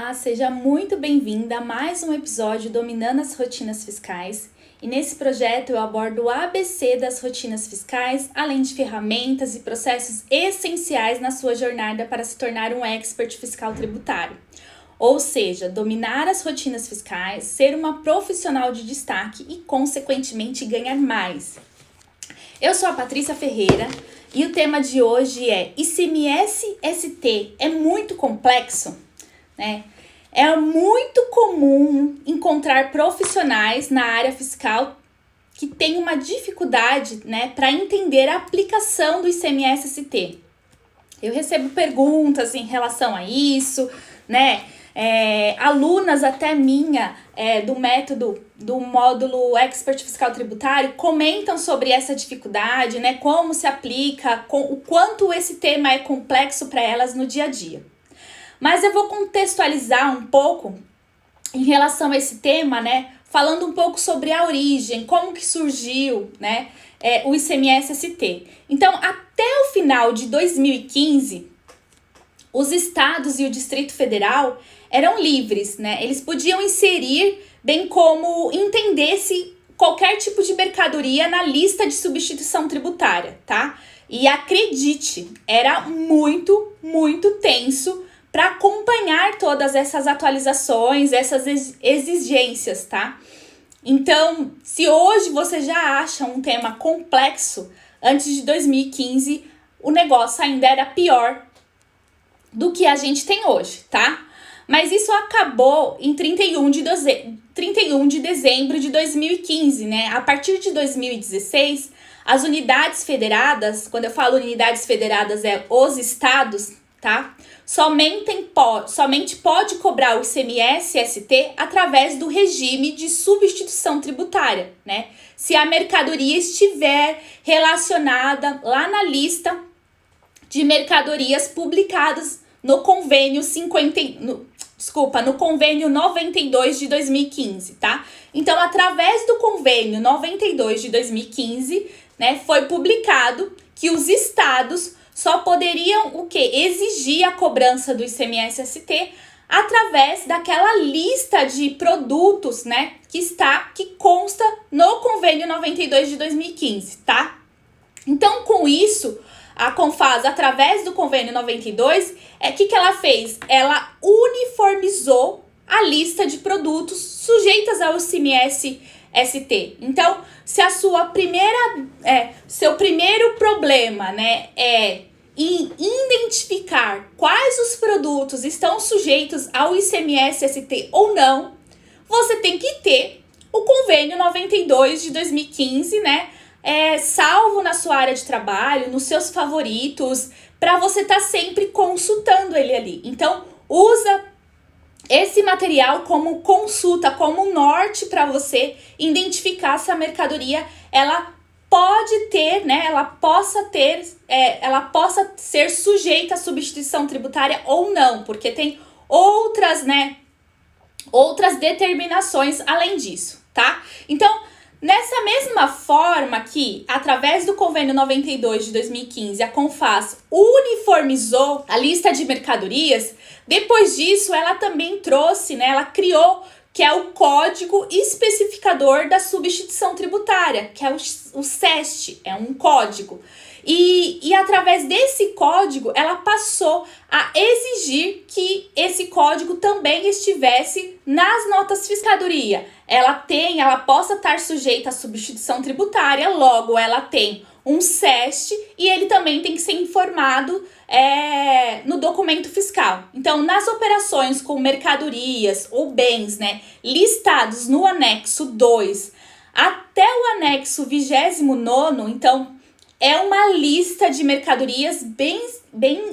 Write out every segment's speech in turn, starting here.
Olá, seja muito bem-vinda a mais um episódio Dominando as Rotinas Fiscais. E nesse projeto eu abordo o ABC das rotinas fiscais, além de ferramentas e processos essenciais na sua jornada para se tornar um expert fiscal tributário. Ou seja, dominar as rotinas fiscais, ser uma profissional de destaque e, consequentemente, ganhar mais. Eu sou a Patrícia Ferreira e o tema de hoje é ICMS-ST é muito complexo? É muito comum encontrar profissionais na área fiscal que têm uma dificuldade, para entender a aplicação do ICMS-ST. Eu recebo perguntas em relação a isso, alunas até minha do módulo Expert Fiscal Tributário comentam sobre essa dificuldade, como se aplica, o quanto esse tema é complexo para elas no dia a dia. Mas eu vou contextualizar um pouco em relação a esse tema, falando um pouco sobre a origem, como que surgiu, o ICMS-ST. Então, até o final de 2015, os estados e o Distrito Federal eram livres, Eles podiam inserir, bem como entender-se qualquer tipo de mercadoria na lista de substituição tributária, tá? E acredite, era muito, muito tenso para acompanhar todas essas atualizações, essas exigências, tá? Então, se hoje você já acha um tema complexo, antes de 2015, o negócio ainda era pior do que a gente tem hoje, tá? Mas isso acabou em 31 de dezembro de 2015, A partir de 2016, as unidades federadas, quando eu falo unidades federadas, é os estados, tá? Somente pode cobrar o ICMS-ST através do regime de substituição tributária, Se a mercadoria estiver relacionada lá na lista de mercadorias publicadas no convênio no convênio 92 de 2015, tá? Então, através do convênio 92 de 2015, foi publicado que os estados só poderiam exigir a cobrança do ICMS-ST através daquela lista de produtos, que consta no convênio 92 de 2015, tá? Então, com isso, a Confas, através do convênio 92, que ela fez? Ela uniformizou a lista de produtos sujeitas ao ICMS-ST. Então, se a seu primeiro problema, é em identificar quais os produtos estão sujeitos ao ICMS-ST ou não, você tem que ter o convênio 92 de 2015, salvo na sua área de trabalho, nos seus favoritos, para você estar sempre consultando ele ali. Então, usa esse material como consulta, como norte para você identificar se a mercadoria ela pode ter, ela possa ser sujeita à substituição tributária ou não, porque tem outras determinações além disso, tá? Então, nessa mesma forma que, através do convênio 92 de 2015, a Confas uniformizou a lista de mercadorias, depois disso ela também trouxe, ela criou, que é o Código Especificador da Substituição Tributária, que é o SEST, é um código. E através desse código, ela passou a exigir que esse código também estivesse nas notas fiscadoria. Ela possa estar sujeita à substituição tributária, logo ela tem um SEST e ele também tem que ser informado no documento fiscal. Então, nas operações com mercadorias ou bens, listados no anexo 2 até o anexo 29º, então, é uma lista de mercadorias bem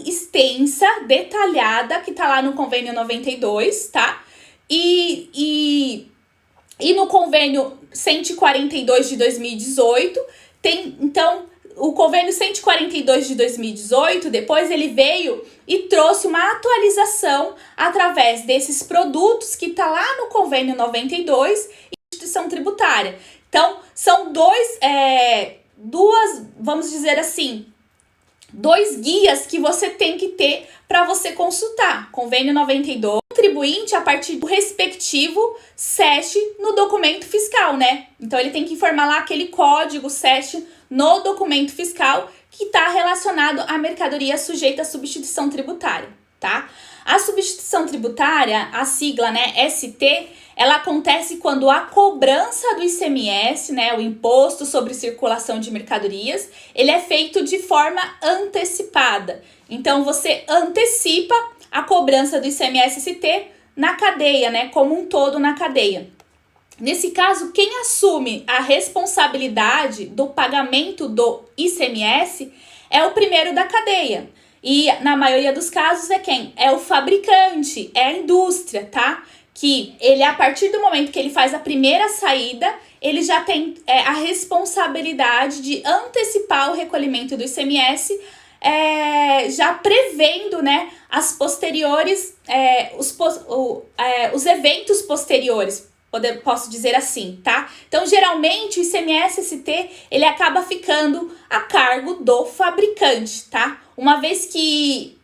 extensa, detalhada, que tá lá no convênio 92, tá? E no convênio 142 de 2018, então, o convênio 142 de 2018, depois ele veio e trouxe uma atualização através desses produtos que tá lá no convênio 92 e instituição tributária. Então, são vamos dizer assim, dois guias que você tem que ter para você consultar. Convênio 92, contribuinte a partir do respectivo SEST no documento fiscal, né? Então, ele tem que informar lá aquele código SEST no documento fiscal que está relacionado à mercadoria sujeita à substituição tributária, tá? A substituição tributária, a sigla, né, ST, ela acontece quando a cobrança do ICMS, né, o Imposto sobre Circulação de Mercadorias, ele é feito de forma antecipada. Então, você antecipa a cobrança do ICMS-ST na cadeia, né, como um todo na cadeia. Nesse caso, quem assume a responsabilidade do pagamento do ICMS é o primeiro da cadeia. E na maioria dos casos é quem? É o fabricante, é a indústria, tá? Que ele, a partir do momento que ele faz a primeira saída, ele já tem a responsabilidade de antecipar o recolhimento do ICMS, já prevendo, né, as posteriores, os eventos posteriores, posso dizer assim, tá? Então, geralmente, o ICMS-ST, ele acaba ficando a cargo do fabricante, tá? Uma vez que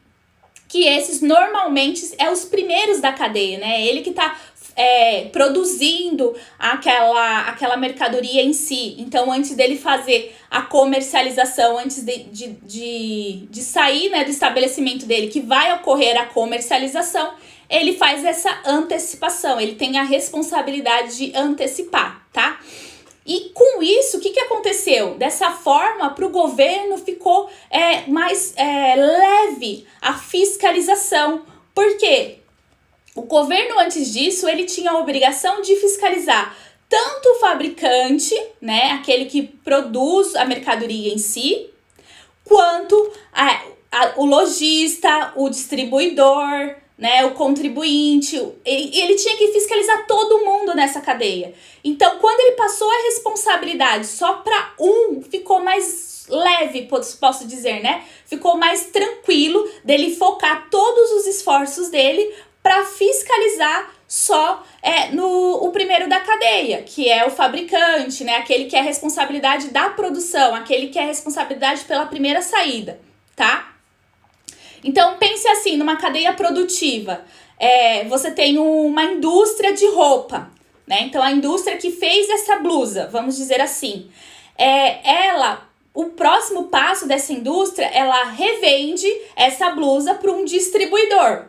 esses normalmente é os primeiros da cadeia, né? Ele que tá produzindo aquela mercadoria em si. Então, antes dele fazer a comercialização, antes de sair, né, do estabelecimento dele, que vai ocorrer a comercialização, ele faz essa antecipação, ele tem a responsabilidade de antecipar, tá? E com isso, o que aconteceu? Dessa forma, para o governo ficou mais leve a fiscalização. Por quê? O governo, antes disso, ele tinha a obrigação de fiscalizar tanto o fabricante, né, aquele que produz a mercadoria em si, quanto o lojista, o distribuidor, né, o contribuinte. Ele tinha que fiscalizar todo mundo nessa cadeia. Então, quando ele passou a responsabilidade só para ficou mais leve, posso dizer, né? Ficou mais tranquilo dele focar todos os esforços dele para fiscalizar só o primeiro da cadeia, que é o fabricante, né? Aquele que é a responsabilidade da produção, aquele que é a responsabilidade pela primeira saída, tá? Então, pense assim, numa cadeia produtiva. Você tem uma indústria de roupa, né? Então, a indústria que fez essa blusa, vamos dizer assim, o próximo passo dessa indústria, ela revende essa blusa para um distribuidor.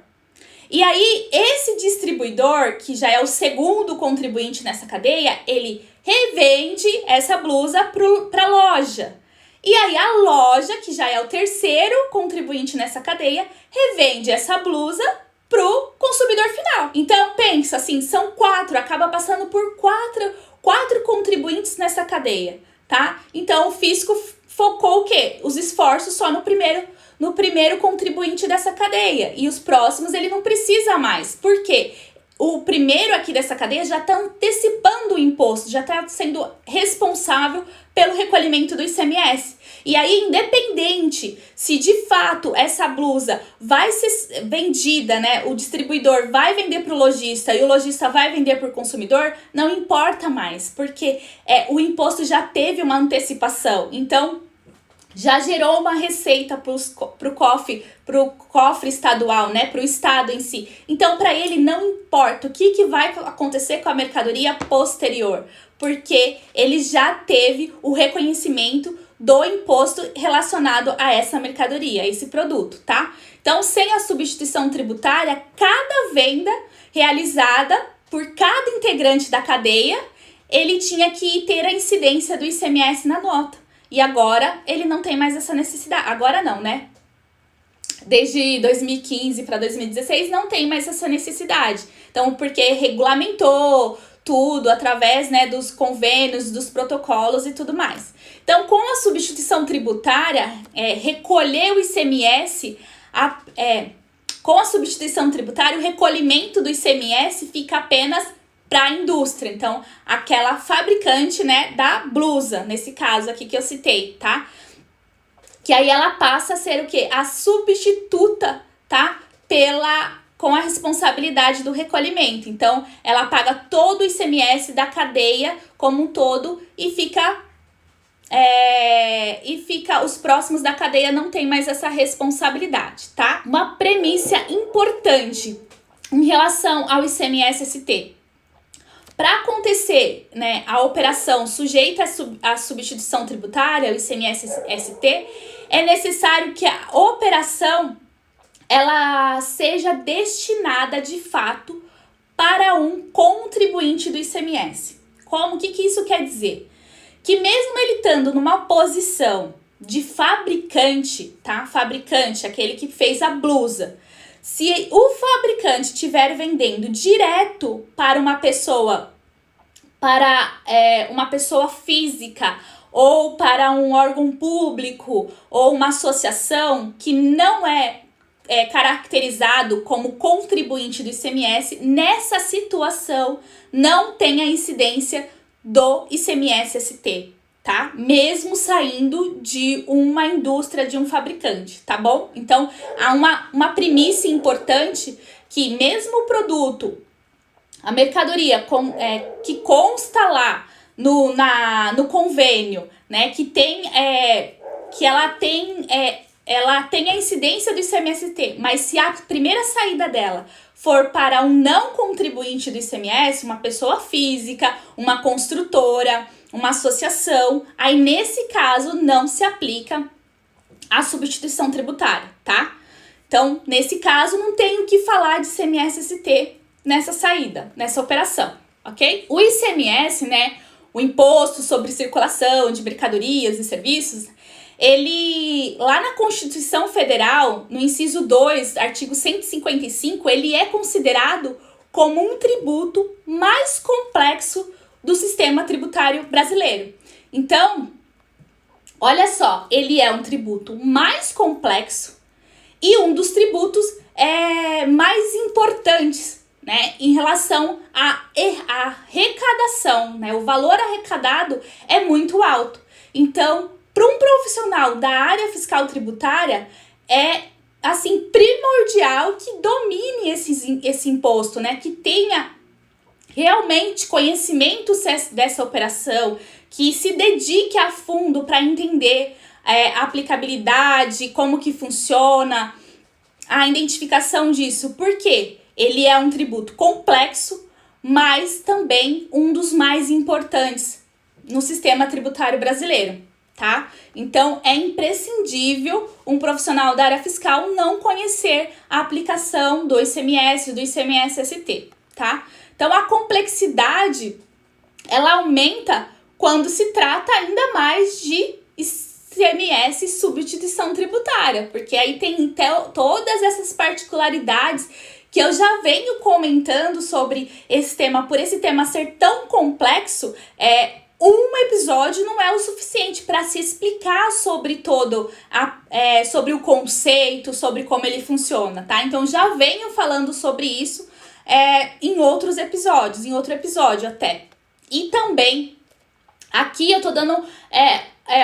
E aí, esse distribuidor, que já é o segundo contribuinte nessa cadeia, ele revende essa blusa para a loja. E aí, a loja, que já é o terceiro contribuinte nessa cadeia, revende essa blusa pro consumidor final. Então, pensa assim, são acaba passando por quatro contribuintes nessa cadeia, tá? Então, o fisco focou o quê? Os esforços só no primeiro contribuinte dessa cadeia. E os próximos ele não precisa mais. Por quê? O primeiro aqui dessa cadeia já está antecipando o imposto, já está sendo responsável pelo recolhimento do ICMS. E aí, independente se de fato essa blusa vai ser vendida, né? O distribuidor vai vender para o lojista e o lojista vai vender para o consumidor, não importa mais, porque o imposto já teve uma antecipação. Então, já gerou uma receita para o cofre estadual, né? Para o estado em si. Então, para ele não importa o que vai acontecer com a mercadoria posterior, porque ele já teve o reconhecimento do imposto relacionado a essa mercadoria, a esse produto, tá? Então, sem a substituição tributária, cada venda realizada por cada integrante da cadeia, ele tinha que ter a incidência do ICMS na nota. E agora ele não tem mais essa necessidade. Agora não, né? Desde 2015 para 2016 não tem mais essa necessidade. Então, porque regulamentou tudo através, né, dos convênios, dos protocolos e tudo mais. Então, com a substituição tributária, recolher o ICMS, com a substituição tributária, o recolhimento do ICMS fica apenas para a indústria. Então, aquela fabricante, né, da blusa, nesse caso aqui que eu citei, tá? Que aí ela passa a ser o quê? A substituta, tá? Com a responsabilidade do recolhimento. Então, ela paga todo o ICMS da cadeia como um todo e fica os próximos da cadeia não tem mais essa responsabilidade, tá? Uma premissa importante. em relação ao ICMS-ST. Para acontecer, né, a operação sujeita à substituição tributária, o ICMS-ST, é necessário que a operação ela seja destinada de fato para um contribuinte do ICMS. Como? O que isso quer dizer? Que mesmo ele estando numa posição de fabricante, tá? Fabricante, aquele que fez a blusa. Se o fabricante estiver vendendo direto para uma pessoa física ou para um órgão público ou uma associação que não é caracterizado como contribuinte do ICMS, nessa situação não tem a incidência do ICMS-ST, tá? Mesmo saindo de uma indústria, de um fabricante, tá bom? Então, há uma premissa importante que mesmo o produto, a mercadoria que consta lá no convênio, né, ela tem a incidência do ICMS-ST, mas se a primeira saída dela for para um não contribuinte do ICMS, uma pessoa física, uma construtora, uma associação, aí nesse caso não se aplica a substituição tributária, tá? Então, nesse caso, não tem o que falar de ICMS-ST nessa saída, nessa operação, ok? O ICMS, né, o Imposto sobre Circulação de Mercadorias e Serviços, ele, lá na Constituição Federal, no inciso 2, artigo 155, ele é considerado como um tributo mais complexo do sistema tributário brasileiro. Então, olha só, ele é um tributo mais complexo e um dos tributos mais importantes, né, em relação à arrecadação, né? O valor arrecadado é muito alto. Então, para um profissional da área fiscal tributária, é assim primordial que domine esse imposto, né? Que tenha realmente conhecimento dessa operação, que se dedique a fundo para entender a aplicabilidade, como que funciona, a identificação disso. Por quê? Ele é um tributo complexo, mas também um dos mais importantes no sistema tributário brasileiro, tá? Então, é imprescindível um profissional da área fiscal não conhecer a aplicação do ICMS, do ICMS-ST, tá? Então, a complexidade, ela aumenta quando se trata ainda mais de ICMS substituição tributária, porque aí tem todas essas particularidades que eu já venho comentando sobre esse tema. Por esse tema ser tão complexo, um episódio não é o suficiente para se explicar sobre sobre o conceito, sobre como ele funciona, tá? Então, já venho falando sobre isso em outros episódios, em outro episódio até. E também, aqui eu tô dando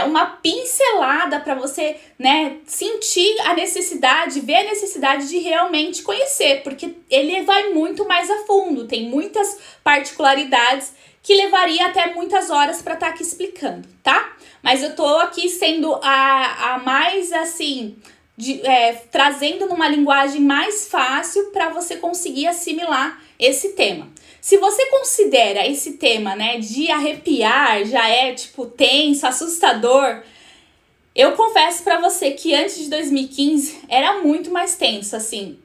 uma pincelada para você, né, sentir a necessidade, ver a necessidade de realmente conhecer, porque ele vai muito mais a fundo, tem muitas particularidades que levaria até muitas horas para estar aqui explicando, tá? Mas eu tô aqui sendo a mais, assim, trazendo numa linguagem mais fácil para você conseguir assimilar esse tema. Se você considera esse tema, né, de arrepiar, já é, tipo, tenso, assustador, eu confesso pra você que antes de 2015 era muito mais tenso, assim.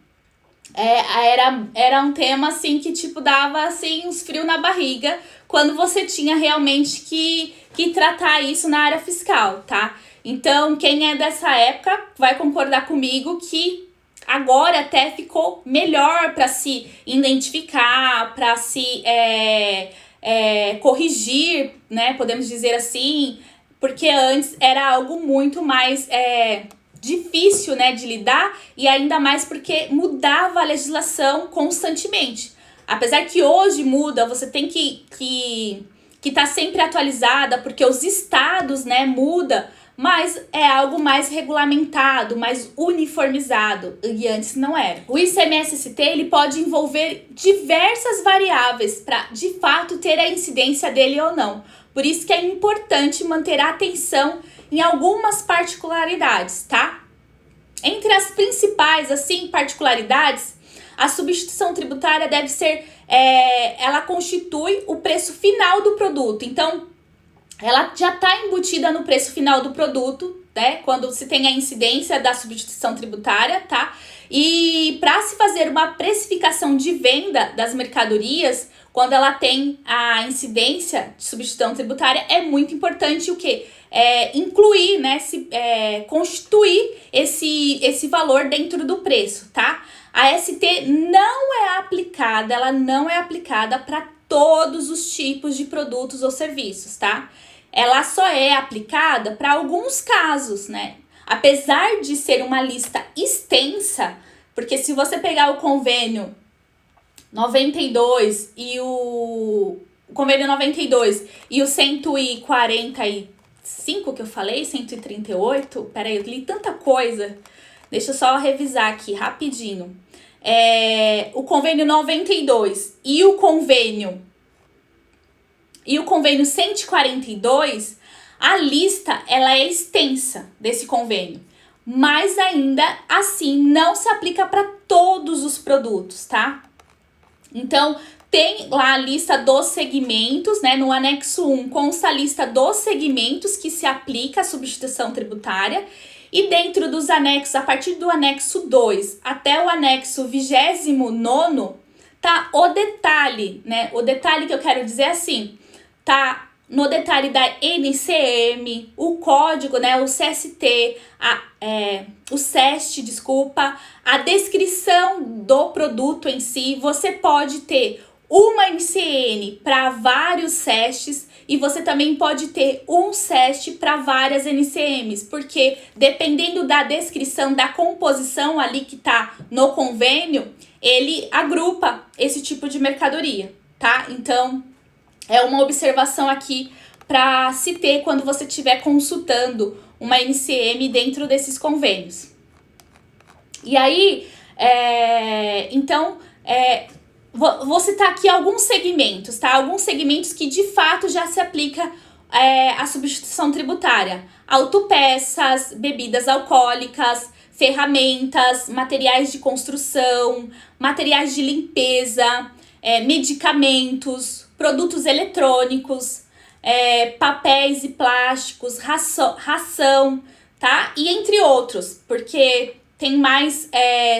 Era um tema, assim, que, tipo, dava, assim, uns frios na barriga quando você tinha realmente que tratar isso na área fiscal, tá? Então, quem é dessa época vai concordar comigo que agora até ficou melhor para se identificar, para se corrigir, né? Podemos dizer assim, porque antes era algo muito mais difícil, né, de lidar, e ainda mais porque mudava a legislação constantemente. Apesar que hoje muda, você tem que tá sempre atualizada, porque os estados, né, muda, mas é algo mais regulamentado, mais uniformizado, e antes não era. O ICMS-ST, ele pode envolver diversas variáveis para, de fato, ter a incidência dele ou não. Por isso que é importante manter a atenção em algumas particularidades, tá? Entre as principais, assim, particularidades, a substituição tributária deve ser, ela constitui o preço final do produto. Então, ela já está embutida no preço final do produto, né? Quando se tem a incidência da substituição tributária, tá? E para se fazer uma precificação de venda das mercadorias, quando ela tem a incidência de substituição tributária, é muito importante o quê? Incluir, né? Constituir esse valor dentro do preço, tá? A ST ela não é aplicada para todos os tipos de produtos ou serviços, tá? Ela só é aplicada para alguns casos, né? Apesar de ser uma lista extensa, porque se você pegar o convênio 92 e o convênio 92 e o 145 que eu falei, 138, peraí, eu li tanta coisa, deixa eu só revisar aqui rapidinho. O convênio 92 e o convênio 142, a lista ela é extensa desse convênio, mas ainda assim não se aplica para todos os produtos, tá? Então, tem lá a lista dos segmentos, né? No anexo 1 consta a lista dos segmentos que se aplica a substituição tributária. E dentro dos anexos, a partir do anexo 2 até o anexo 29º, tá o detalhe, né? O detalhe que eu quero dizer é assim, tá no detalhe da NCM, o código, né? O CST, o CEST, desculpa, a descrição do produto em si. Você pode ter uma NCN para vários CESTs e você também pode ter um CEST para várias NCMs, porque dependendo da descrição, da composição ali que tá no convênio, ele agrupa esse tipo de mercadoria, tá? Então, é uma observação aqui para se ter quando você estiver consultando uma NCM dentro desses convênios. E aí, vou citar aqui alguns segmentos, tá? Alguns segmentos que de fato já se aplica a substituição tributária. Autopeças, bebidas alcoólicas, ferramentas, materiais de construção, materiais de limpeza, medicamentos, produtos eletrônicos, papéis e plásticos, ração, tá? E entre outros, porque tem mais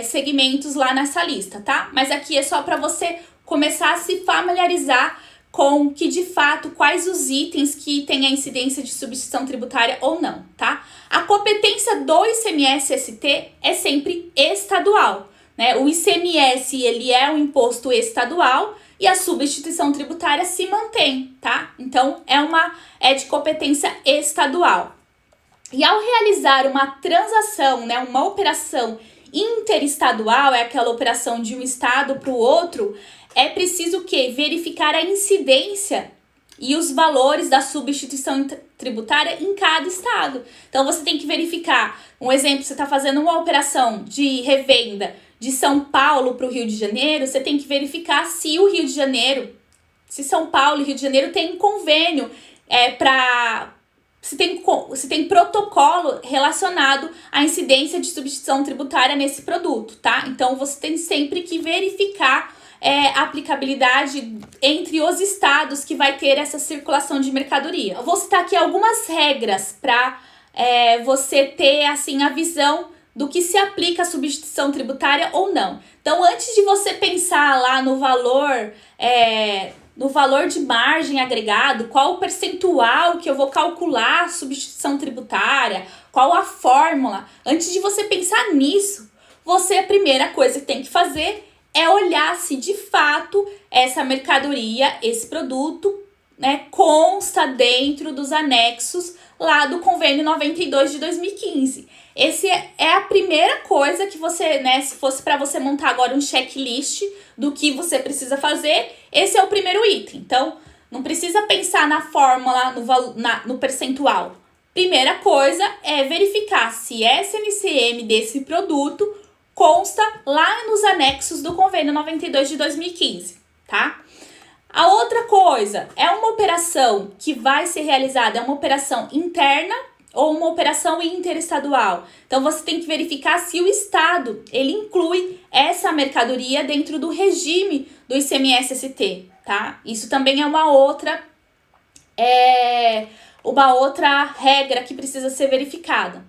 segmentos lá nessa lista, tá? Mas aqui é só para você começar a se familiarizar com que, de fato, quais os itens que têm a incidência de substituição tributária ou não, tá? A competência do ICMS-ST é sempre estadual, né? O ICMS, ele é um imposto estadual e a substituição tributária se mantém, tá? Então, é de competência estadual. E ao realizar uma transação, né, uma operação interestadual, é aquela operação de um estado para o outro, é preciso o quê? Verificar a incidência e os valores da substituição tributária em cada estado. Então, você tem que verificar, um exemplo, você está fazendo uma operação de revenda de São Paulo para o Rio de Janeiro, você tem que verificar se o Rio de Janeiro, se São Paulo e Rio de Janeiro tem convênio se tem protocolo relacionado à incidência de substituição tributária nesse produto, tá? Então, você tem sempre que verificar a aplicabilidade entre os estados que vai ter essa circulação de mercadoria. Eu vou citar aqui algumas regras para você ter, assim, a visão do que se aplica a substituição tributária ou não. Então, antes de você pensar lá no valor de margem agregado, qual o percentual que eu vou calcular a substituição tributária, qual a fórmula, antes de você pensar nisso, a primeira coisa que tem que fazer é olhar se de fato essa mercadoria, esse produto, né, consta dentro dos anexos lá do convênio 92 de 2015. Esse é a primeira coisa que você, né, se fosse para você montar agora um checklist do que você precisa fazer, esse é o primeiro item. Então, não precisa pensar na fórmula, no percentual. Primeira coisa é verificar se essa NCM desse produto consta lá nos anexos do convênio 92 de 2015, tá? A outra coisa é uma operação que vai ser realizada, é uma operação interna ou uma operação interestadual. Então, você tem que verificar se o Estado, ele inclui essa mercadoria dentro do regime do ICMS-ST, tá? Isso também é uma outra regra que precisa ser verificada.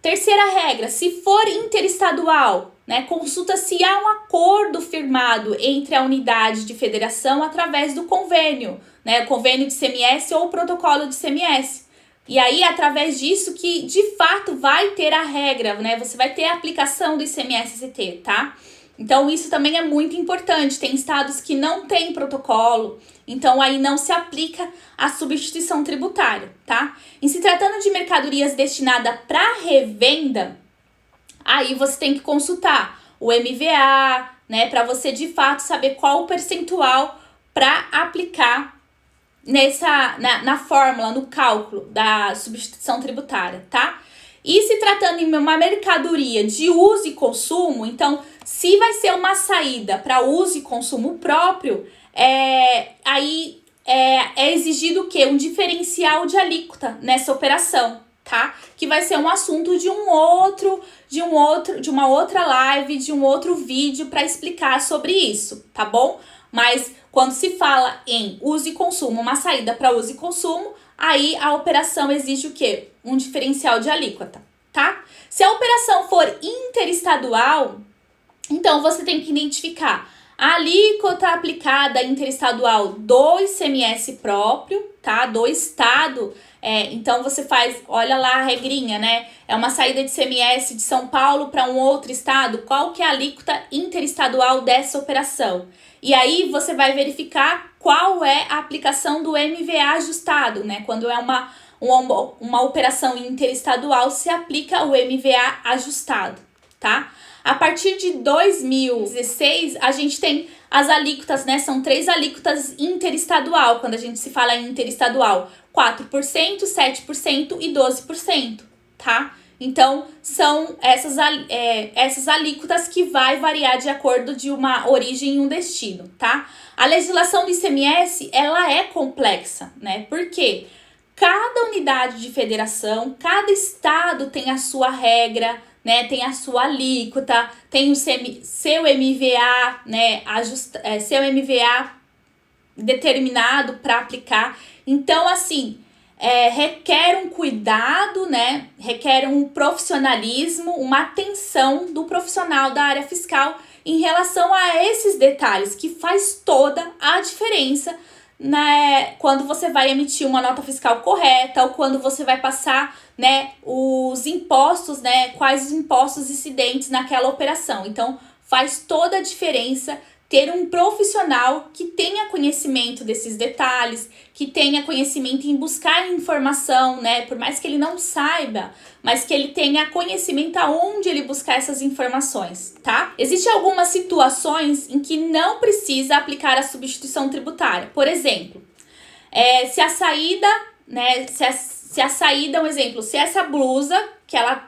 Terceira regra, se for interestadual, né, consulta se há um acordo firmado entre a unidade de federação através do convênio, né, o convênio de ICMS ou o protocolo de ICMS. E aí, através disso que, de fato, vai ter a regra, né, você vai ter a aplicação do ICMS-ST, tá? Então, isso também é muito importante. Tem estados que não têm protocolo, então aí não se aplica a substituição tributária, tá? Em se tratando de mercadorias destinadas para revenda, aí você tem que consultar o MVA, né, para você de fato saber qual o percentual para aplicar na fórmula, no cálculo da substituição tributária, tá? E se tratando em uma mercadoria de uso e consumo, então, se vai ser uma saída para uso e consumo próprio, aí é exigido o quê? Um diferencial de alíquota nessa operação, tá? Que vai ser um assunto de uma outra live, de um outro vídeo para explicar sobre isso, tá bom? Mas quando se fala em uso e consumo, uma saída para uso e consumo, aí a operação exige o quê? Um diferencial de alíquota, tá? Se a operação for interestadual, então você tem que identificar a alíquota aplicada interestadual do ICMS próprio, tá? Do estado. Então você faz, olha lá a regrinha, né? É uma saída de ICMS de São Paulo para um outro estado. Qual que é a alíquota interestadual dessa operação? E aí você vai verificar qual é a aplicação do MVA ajustado, né? Quando é uma operação interestadual, se aplica o MVA ajustado, tá? A partir de 2016, a gente tem as alíquotas, né? São 3 alíquotas interestadual, quando a gente se fala em interestadual, 4%, 7% e 12%, tá? Então, são essas alíquotas que vai variar de acordo de uma origem e um destino, tá? A legislação do ICMS, ela é complexa, né? Por quê? Cada unidade de federação, cada estado tem a sua regra, né? Tem a sua alíquota, tem o seu MVA, né? Seu MVA determinado para aplicar. Então, assim, requer um cuidado, né? Requer um profissionalismo, uma atenção do profissional da área fiscal em relação a esses detalhes, que faz toda a diferença, né, quando você vai emitir uma nota fiscal correta ou quando você vai passar, né, os impostos, né, quais os impostos incidentes naquela operação. Então, faz toda a diferença ter um profissional que tenha conhecimento desses detalhes, que tenha conhecimento em buscar informação, né? Por mais que ele não saiba, mas que ele tenha conhecimento aonde ele buscar essas informações, tá? Existem algumas situações em que não precisa aplicar a substituição tributária. Por exemplo, se a saída, né? Se a saída, um exemplo, se essa blusa que ela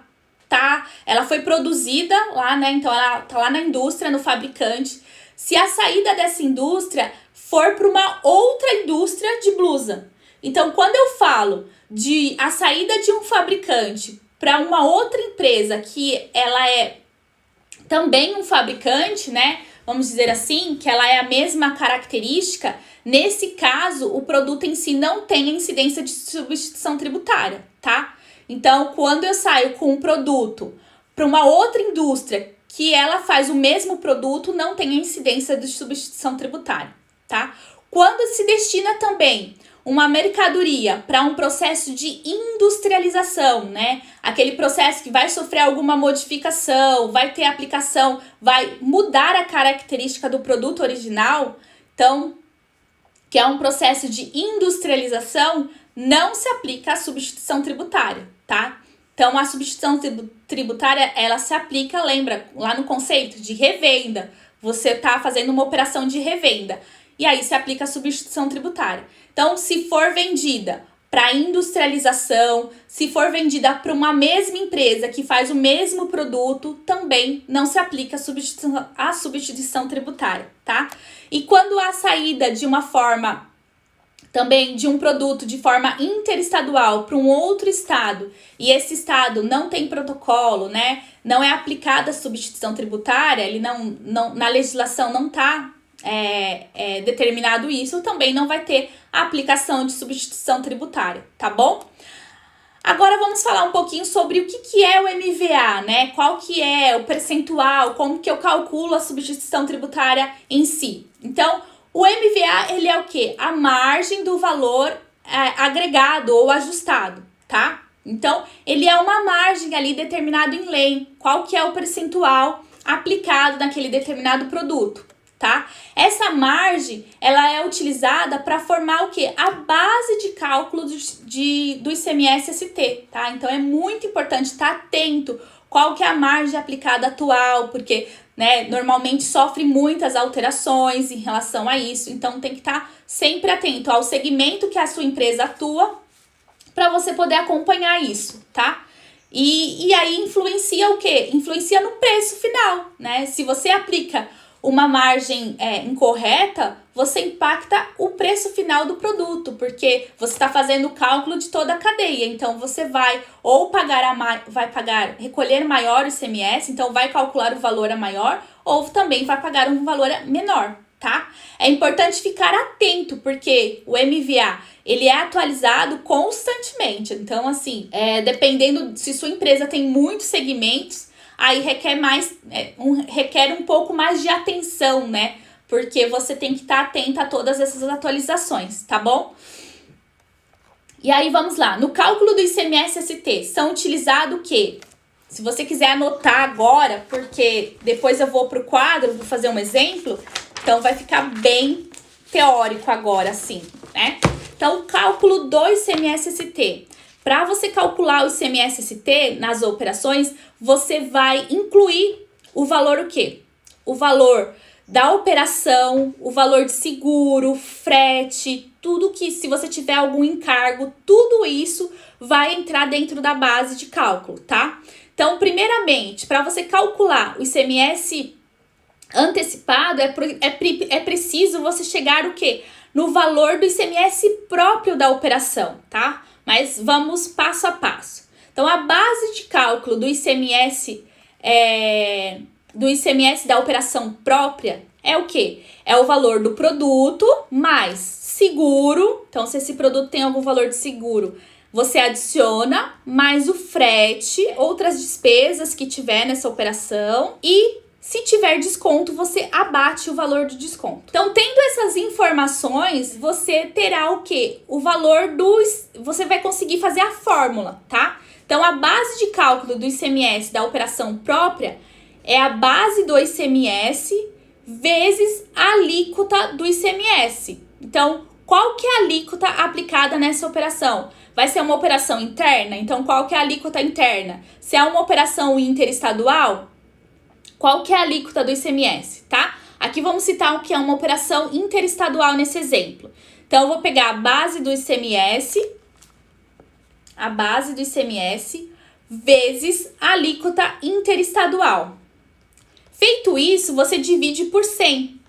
foi produzida lá, né? Então ela tá lá na indústria, no fabricante. Se a saída dessa indústria for para uma outra indústria de blusa. Então, quando eu falo de a saída de um fabricante para uma outra empresa que ela é também um fabricante, né? Vamos dizer assim, que ela é a mesma característica, nesse caso, o produto em si não tem a incidência de substituição tributária, tá? Então, quando eu saio com um produto para uma outra indústria que ela faz o mesmo produto, não tem a incidência de substituição tributária, tá? Quando se destina também uma mercadoria para um processo de industrialização, né? Aquele processo que vai sofrer alguma modificação, vai ter aplicação, vai mudar a característica do produto original, então, que é um processo de industrialização, não se aplica a substituição tributária, tá? Então, a substituição tributária, ela se aplica, lembra, lá no conceito de revenda. Você está fazendo uma operação de revenda. E aí, se aplica a substituição tributária. Então, se for vendida para industrialização, se for vendida para uma mesma empresa que faz o mesmo produto, também não se aplica a substituição tributária, tá? E quando a saída de uma forma também de um produto de forma interestadual para um outro estado e esse estado não tem protocolo, né? Não é aplicada a substituição tributária, ele não na legislação não está determinado isso, também não vai ter a aplicação de substituição tributária, tá bom? Agora vamos falar um pouquinho sobre o que é o MVA, né? Qual que é o percentual, como que eu calculo a substituição tributária em si. Então, o MVA, ele é o quê? A margem do valor agregado ou ajustado, tá? Então, ele é uma margem ali determinado em lei. Qual que é o percentual aplicado naquele determinado produto, tá? Essa margem, ela é utilizada para formar o quê? A base de cálculo do ICMS-ST, tá? Então, é muito importante estar atento qual que é a margem aplicada atual, porque, né, normalmente sofre muitas alterações em relação a isso. Então, tem que estar sempre atento ao segmento que a sua empresa atua para você poder acompanhar isso, tá? E aí influencia o quê? Influencia no preço final, né? Se você aplica uma margem incorreta, você impacta o preço final do produto, porque você está fazendo o cálculo de toda a cadeia. Então, você vai ou recolher maior o ICMS, então vai calcular o valor a maior, ou também vai pagar um valor menor, tá? É importante ficar atento, porque o MVA, ele é atualizado constantemente. Então, assim, dependendo se sua empresa tem muitos segmentos, aí requer um pouco mais de atenção, né? Porque você tem que estar atenta a todas essas atualizações, tá bom? E aí, vamos lá. No cálculo do ICMS-ST, são utilizados o quê? Se você quiser anotar agora, porque depois eu vou pro quadro, vou fazer um exemplo, então vai ficar bem teórico agora, assim, né? Então, o cálculo do ICMS-ST. Para você calcular o ICMS-ST nas operações, você vai incluir o valor o quê? O valor da operação, o valor de seguro, frete, tudo que, se você tiver algum encargo, tudo isso vai entrar dentro da base de cálculo, tá? Então, primeiramente, para você calcular o ICMS antecipado, é preciso você chegar o quê? No valor do ICMS próprio da operação, tá? Mas vamos passo a passo. Então, a base de cálculo do ICMS da operação própria é o quê? É o valor do produto mais seguro. Então, se esse produto tem algum valor de seguro, você adiciona mais o frete, outras despesas que tiver nessa operação e se tiver desconto, você abate o valor do desconto. Então, tendo essas informações, você terá o quê? O valor você vai conseguir fazer a fórmula, tá? Então, a base de cálculo do ICMS da operação própria é a base do ICMS vezes a alíquota do ICMS. Então, qual que é a alíquota aplicada nessa operação? Vai ser uma operação interna? Então, qual que é a alíquota interna? Se é uma operação interestadual, qual que é a alíquota do ICMS, tá? Aqui vamos citar o que é uma operação interestadual nesse exemplo. Então, eu vou pegar a base do ICMS vezes a alíquota interestadual. Feito isso, você divide por 100,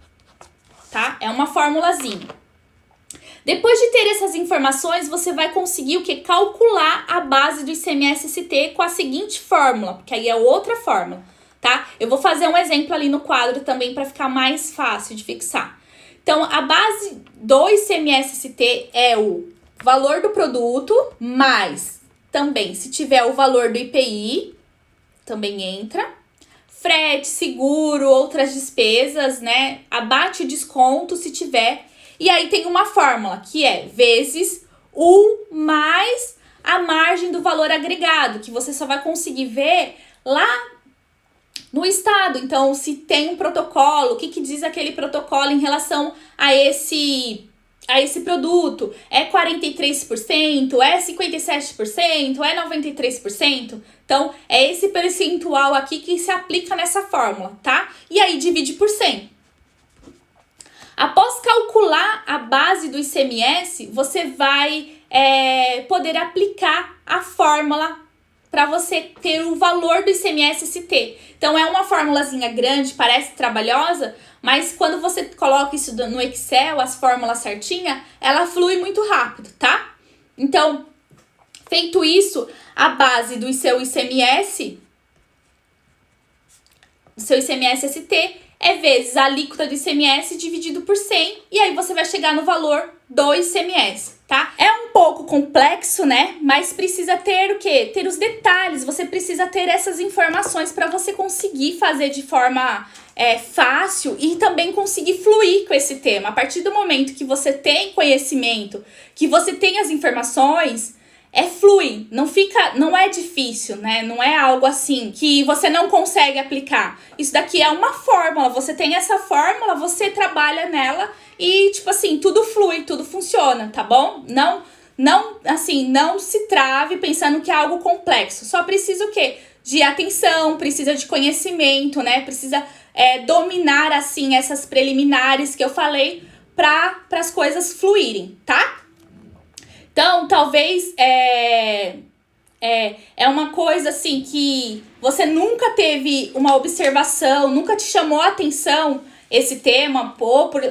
tá? É uma formulazinha. Depois de ter essas informações, você vai conseguir o que? Calcular a base do ICMS-ST com a seguinte fórmula, porque aí é outra fórmula, tá? Eu vou fazer um exemplo ali no quadro também para ficar mais fácil de fixar. Então, a base do ICMS-ST é o valor do produto, mais também, se tiver o valor do IPI, também entra. Frete, seguro, outras despesas, né? Abate o desconto se tiver. E aí tem uma fórmula que é vezes o mais a margem do valor agregado, que você só vai conseguir ver lá no estado. Então, se tem um protocolo, o que diz aquele protocolo em relação a esse produto? É 43%? É 57%? É 93%? Então, é esse percentual aqui que se aplica nessa fórmula, tá? E aí, divide por 100. Após calcular a base do ICMS, você vai poder aplicar a fórmula para você ter o valor do ICMS-ST. Então, é uma formulazinha grande, parece trabalhosa, Mas quando você coloca isso no Excel, as fórmulas certinha, ela flui muito rápido, tá? Então, feito isso, a base do seu ICMS, ST, é vezes a alíquota do ICMS dividido por 100, e aí você vai chegar no valor do ICMS, tá? É um pouco complexo, né? Mas precisa ter o quê? Ter os detalhes, você precisa ter essas informações para você conseguir fazer de forma fácil e também conseguir fluir com esse tema. A partir do momento que você tem conhecimento, que você tem as informações, flui, não é difícil, né? Não é algo assim que você não consegue aplicar. Isso daqui é uma fórmula, você tem essa fórmula, você trabalha nela e, tipo assim, tudo flui, tudo funciona, tá bom? Não se trave pensando que é algo complexo. Só precisa o quê? De atenção, precisa de conhecimento, né? Precisa dominar, assim, essas preliminares que eu falei para as coisas fluírem, tá? Então, talvez é uma coisa assim que você nunca teve uma observação, nunca te chamou a atenção esse tema,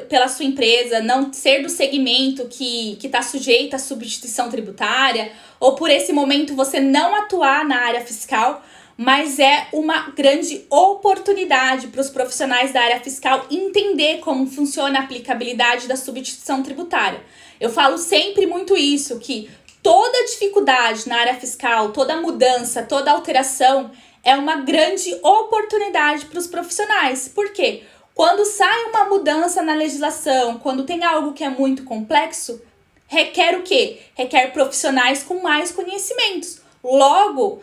pela sua empresa não ser do segmento que está sujeito à substituição tributária, ou por esse momento você não atuar na área fiscal, mas é uma grande oportunidade para os profissionais da área fiscal entender como funciona a aplicabilidade da substituição tributária. Eu falo sempre muito isso, que toda dificuldade na área fiscal, toda mudança, toda alteração é uma grande oportunidade para os profissionais. Por quê? Quando sai uma mudança na legislação, quando tem algo que é muito complexo, requer o quê? Requer profissionais com mais conhecimentos. Logo,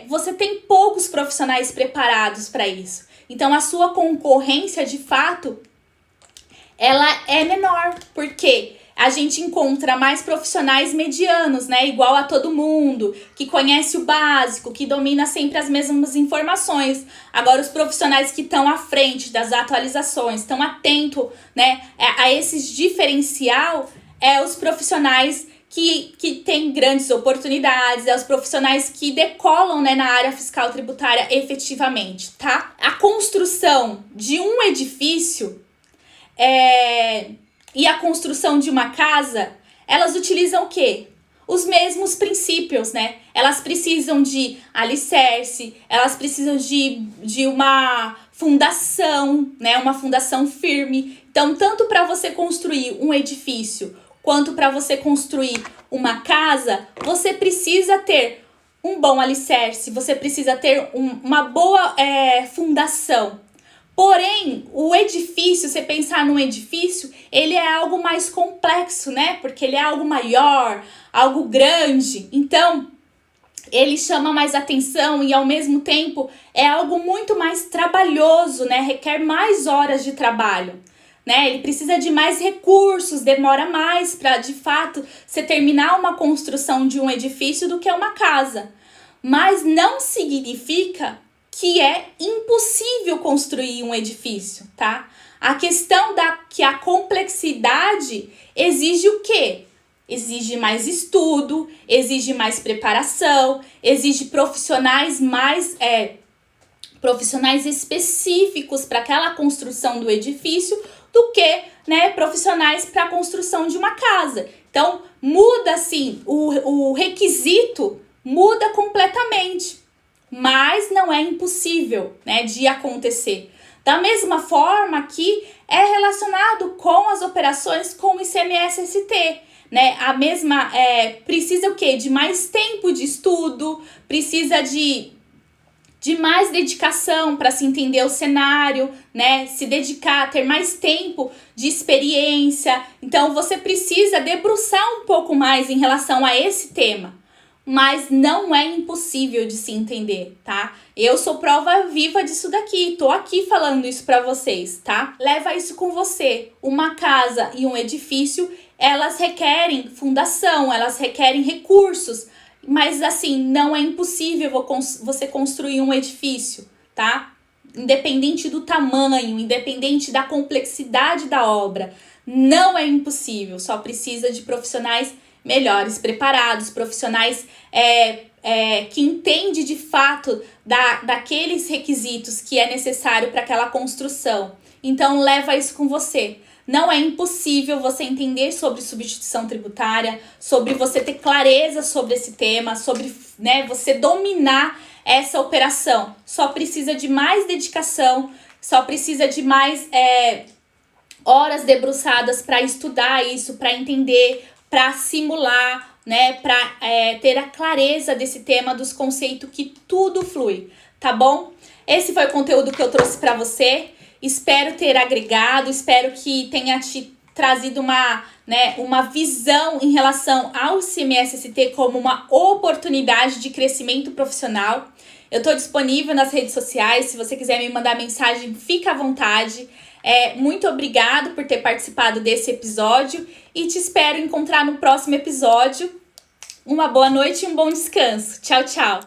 você tem poucos profissionais preparados para isso. Então, a sua concorrência, de fato, ela é menor. Por quê? A gente encontra mais profissionais medianos, né? Igual a todo mundo, que conhece o básico, que domina sempre as mesmas informações. Agora, os profissionais que estão à frente das atualizações, estão atentos, né, a esses diferencial, os profissionais que têm grandes oportunidades, os profissionais que decolam, né, na área fiscal tributária efetivamente, tá? A construção de um edifício e a construção de uma casa, elas utilizam o quê? Os mesmos princípios, né? Elas precisam de alicerce, elas precisam de uma fundação, né? Uma fundação firme. Então, tanto para você construir um edifício, quanto para você construir uma casa, você precisa ter um bom alicerce, você precisa ter uma boa fundação. Porém, o edifício, você pensar num edifício, ele é algo mais complexo, né? Porque ele é algo maior, algo grande. Então, ele chama mais atenção e, ao mesmo tempo, é algo muito mais trabalhoso, né? Requer mais horas de trabalho, né? Ele precisa de mais recursos, demora mais para, de fato, você terminar uma construção de um edifício do que uma casa. Mas não significa que é impossível construir um edifício, tá? A questão que a complexidade exige o quê? Exige mais estudo, exige mais preparação, exige profissionais profissionais específicos para aquela construção do edifício do que, né, profissionais para a construção de uma casa. Então, muda assim, o requisito muda completamente. Mas não é impossível, né, de acontecer. Da mesma forma que é relacionado com as operações com o ICMS-ST, né? Precisa o quê? De mais tempo de estudo, precisa de mais dedicação para se entender o cenário, né? Se dedicar, ter mais tempo de experiência. Então, você precisa debruçar um pouco mais em relação a esse tema. Mas não é impossível de se entender, tá? Eu sou prova viva disso daqui, tô aqui falando isso pra vocês, tá? Leva isso com você. Uma casa e um edifício, elas requerem fundação, elas requerem recursos, mas assim, não é impossível você construir um edifício, tá? Independente do tamanho, independente da complexidade da obra, não é impossível, só precisa de profissionais melhores, preparados, profissionais que entende de fato daqueles requisitos que é necessário para aquela construção. Então, leva isso com você. Não é impossível você entender sobre substituição tributária, sobre você ter clareza sobre esse tema, sobre, né, você dominar essa operação. Só precisa de mais dedicação, só precisa de mais horas debruçadas para estudar isso, para entender, para simular, né, para ter a clareza desse tema, dos conceitos, que tudo flui, tá bom? Esse foi o conteúdo que eu trouxe para você. Espero ter agregado, espero que tenha te trazido uma visão em relação ao ICMS-ST como uma oportunidade de crescimento profissional. Eu estou disponível nas redes sociais, se você quiser me mandar mensagem, fica à vontade. Muito obrigado por ter participado desse episódio e te espero encontrar no próximo episódio. Uma boa noite e um bom descanso. Tchau, tchau!